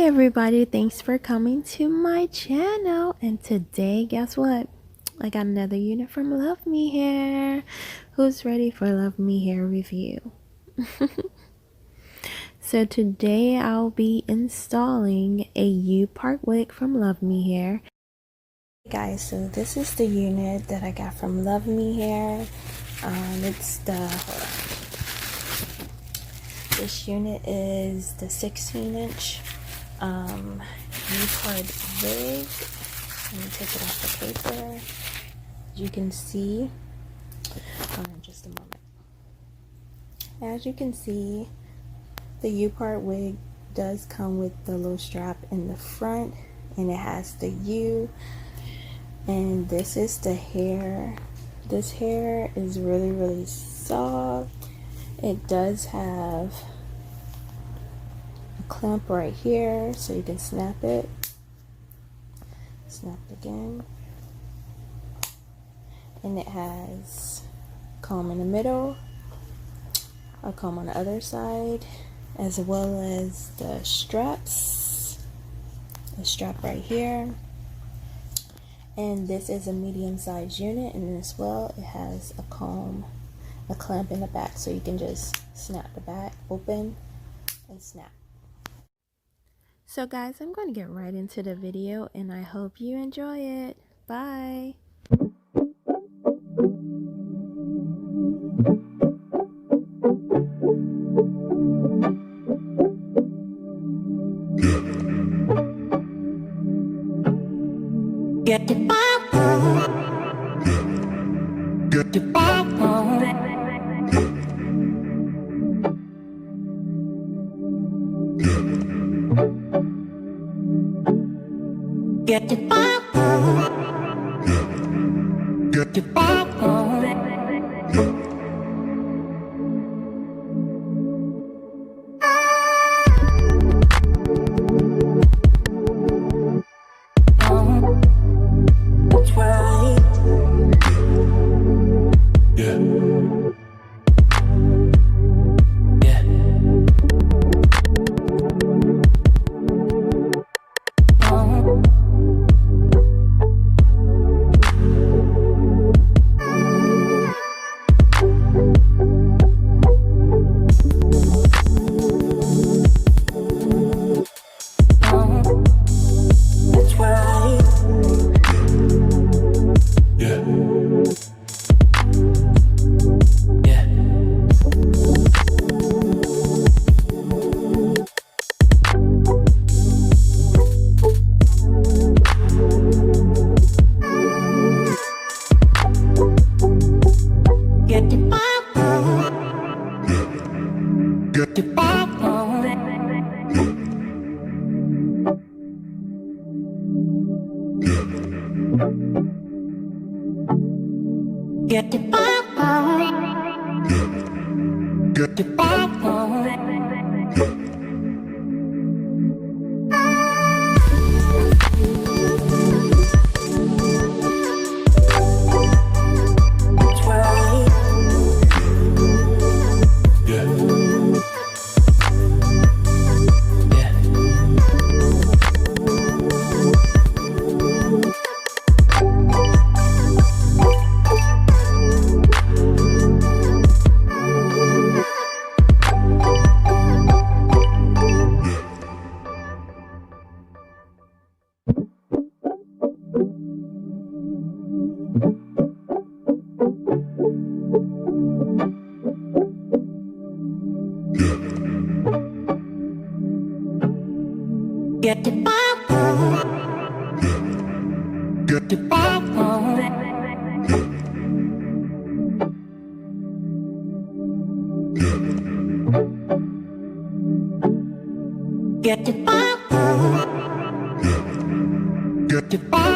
everybody, thanks for coming to my channel. And today, guess what? I got another unit from Luvmehair. Who's ready for Luvmehair review? So today I'll be installing a U-part wig from Luvmehair. Hey guys, so this is the unit that I got from Luvmehair. It's the, hold on. This unit is the 16-inch U-part wig. Let me take it off the paper. You can see, hold on just a moment. As you can see, the U-part wig does come with the little strap in the front, and it has the U, and this is the hair. This hair is really soft. It does have a clamp right here so you can snap it. Snap it again. And it has a comb in the middle, a comb on the other side, as well as the straps. A strap right here. And this is a medium-sized unit, and as well it has a comb, a clamp in the back, so you can just snap the back open and snap. So guys, I'm going to get right into the video, and I hope you enjoy it. Bye. Get your pop on. Get your pop on. Get your pop on. Get your pop on. Get your pop on. Get your pop on. Get your pop on. Get your pop on. Get your pop on. Get your pop on. Get your pop on.